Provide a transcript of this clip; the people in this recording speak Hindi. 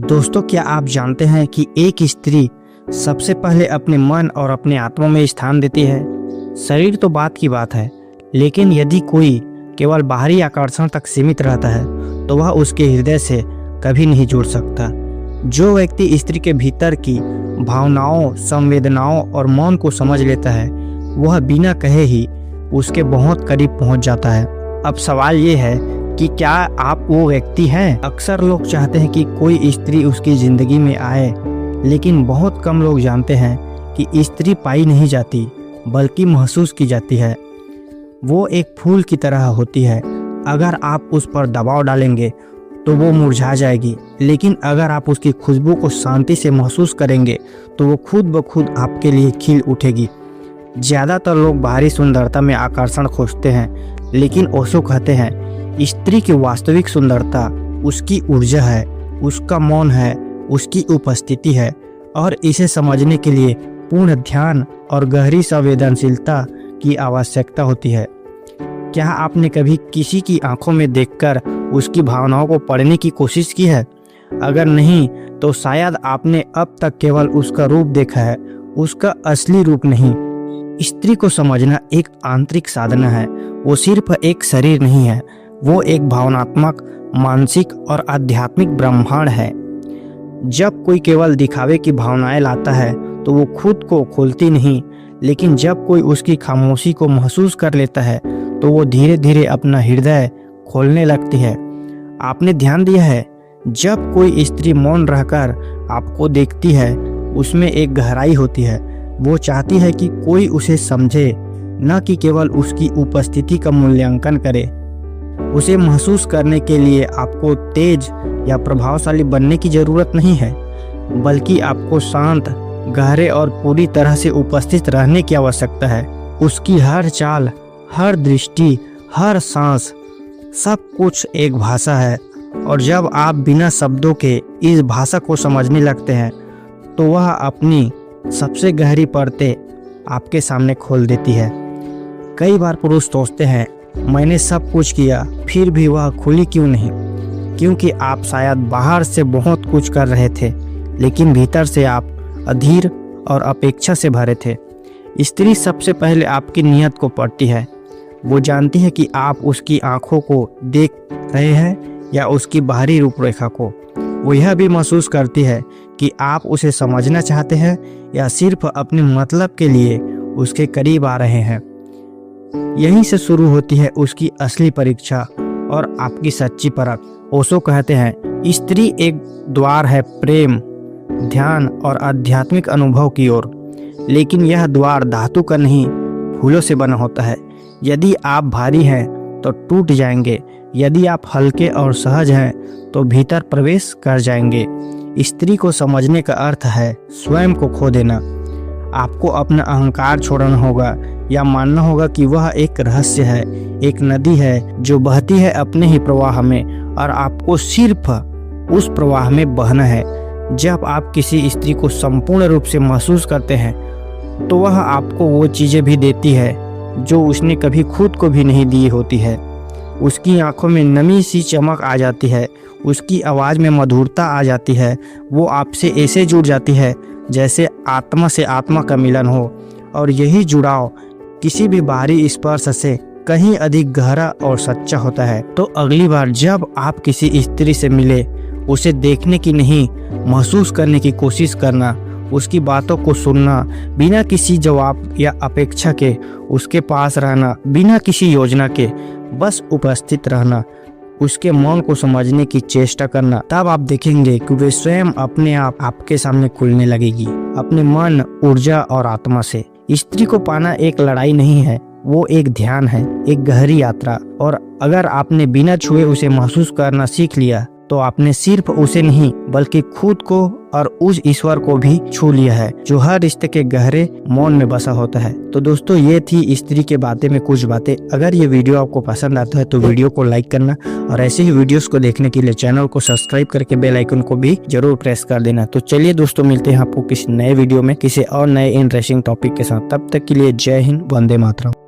दोस्तों, क्या आप जानते हैं कि एक स्त्री सबसे पहले अपने मन और अपने आत्मा में स्थान देती है। शरीर तो बात की बात है, लेकिन यदि कोई केवल बाहरी आकर्षण तक सीमित रहता है तो वह उसके हृदय से कभी नहीं जुड़ सकता। जो व्यक्ति स्त्री के भीतर की भावनाओं, संवेदनाओं और मौन को समझ लेता है, वह बिना कहे ही उसके बहुत करीब पहुंच जाता है। अब सवाल ये है कि क्या आप वो व्यक्ति हैं? अक्सर लोग चाहते हैं कि कोई स्त्री उसकी ज़िंदगी में आए, लेकिन बहुत कम लोग जानते हैं कि स्त्री पाई नहीं जाती बल्कि महसूस की जाती है। वो एक फूल की तरह होती है। अगर आप उस पर दबाव डालेंगे तो वो मुरझा जाएगी, लेकिन अगर आप उसकी खुशबू को शांति से महसूस करेंगे तो वो खुद ब खुद आपके लिए खिल उठेगी। ज़्यादातर लोग बाहरी सुंदरता में आकर्षण खोजते हैं, लेकिन ओशो कहते हैं स्त्री की वास्तविक सुंदरता उसकी ऊर्जा है, उसका मौन है, उसकी उपस्थिति है, और इसे समझने के लिए पूर्ण ध्यान और गहरी संवेदनशीलता की आवश्यकता होती है। क्या आपने कभी किसी की आंखों में देखकर उसकी भावनाओं को पढ़ने की कोशिश की है? अगर नहीं तो शायद आपने अब तक केवल उसका रूप देखा है, उसका असली रूप नहीं। स्त्री को समझना एक आंतरिक साधना है। वो सिर्फ एक शरीर नहीं है, वो एक भावनात्मक, मानसिक और आध्यात्मिक ब्रह्मांड है। जब कोई केवल दिखावे की भावनाएं लाता है तो वो खुद को खोलती नहीं, लेकिन जब कोई उसकी खामोशी को महसूस कर लेता है तो वो धीरे धीरे अपना हृदय खोलने लगती है। आपने ध्यान दिया है, जब कोई स्त्री मौन रहकर आपको देखती है, उसमें एक गहराई होती है। वो चाहती है कि कोई उसे समझे, न कि केवल उसकी उपस्थिति का मूल्यांकन करे। उसे महसूस करने के लिए आपको तेज या प्रभावशाली बनने की जरूरत नहीं है, बल्कि आपको शांत, गहरे और पूरी तरह से उपस्थित रहने की आवश्यकता है। उसकी हर चाल, हर दृष्टि, हर सांस, सब कुछ एक भाषा है, और जब आप बिना शब्दों के इस भाषा को समझने लगते हैं तो वह अपनी सबसे गहरी परतें आपके सामने खोल देती है। कई बार पुरुष सोचते हैं, मैंने सब कुछ किया फिर भी वह खुली क्यों नहीं? क्योंकि आप शायद बाहर से बहुत कुछ कर रहे थे, लेकिन भीतर से आप अधीर और अपेक्षा से भरे थे। स्त्री सबसे पहले आपकी नीयत को पढ़ती है। वो जानती है कि आप उसकी आंखों को देख रहे हैं या उसकी बाहरी रूपरेखा को। वो यह भी महसूस करती है कि आप उसे समझना चाहते हैं या सिर्फ अपने मतलब के लिए उसके करीब आ रहे हैं। यहीं से शुरू होती है उसकी असली परीक्षा और आपकी सच्ची परख। ओशो कहते हैं, स्त्री एक द्वार है प्रेम, ध्यान और आध्यात्मिक अनुभव की ओर, लेकिन यह द्वार धातु का नहीं, फूलों से बना होता है। यदि आप भारी हैं तो टूट जाएंगे, यदि आप हल्के और सहज हैं तो भीतर प्रवेश कर जाएंगे। स्त्री को समझने का अर्थ है स्वयं को खो देना। आपको अपना अहंकार छोड़ना होगा या मानना होगा कि वह एक रहस्य है, एक नदी है जो बहती है अपने ही प्रवाह में, और आपको सिर्फ उस प्रवाह में बहना है। जब आप किसी स्त्री को संपूर्ण रूप से महसूस करते हैं तो वह आपको वो चीज़ें भी देती है जो उसने कभी खुद को भी नहीं दी होती है। उसकी आंखों में नमी सी चमक आ जाती है, उसकी आवाज़ में मधुरता आ जाती है। वो आपसे ऐसे जुड़ जाती है जैसे आत्मा से आत्मा का मिलन हो, और यही जुड़ाव किसी भी बाहरी स्पर्श से कहीं अधिक गहरा और सच्चा होता है। तो अगली बार जब आप किसी स्त्री से मिले, उसे देखने की नहीं, महसूस करने की कोशिश करना, उसकी बातों को सुनना, बिना किसी जवाब या अपेक्षा के उसके पास रहना, बिना किसी योजना के बस उपस्थित रहना, उसके मौन को समझने की चेष्टा करना। तब आप देखेंगे कि वे स्वयं अपने आप आपके सामने खुलने लगेगी, अपने मन, ऊर्जा और आत्मा से। स्त्री को पाना एक लड़ाई नहीं है, वो एक ध्यान है, एक गहरी यात्रा। और अगर आपने बिना छुए उसे महसूस करना सीख लिया तो आपने सिर्फ उसे नहीं बल्कि खुद को और उस ईश्वर को भी छू लिया है जो हर रिश्ते के गहरे मौन में बसा होता है। तो दोस्तों, ये थी स्त्री के बातें में कुछ बातें। अगर ये वीडियो आपको पसंद आता है तो वीडियो को लाइक करना, और ऐसे ही वीडियोस को देखने के लिए चैनल को सब्सक्राइब करके बेल आइकन को भी जरूर प्रेस कर देना। तो चलिए दोस्तों, मिलते हैं आपको किसी नए वीडियो में किसी और नए इंटरेस्टिंग टॉपिक के साथ। तब तक के लिए जय हिंद, वंदे मातरम।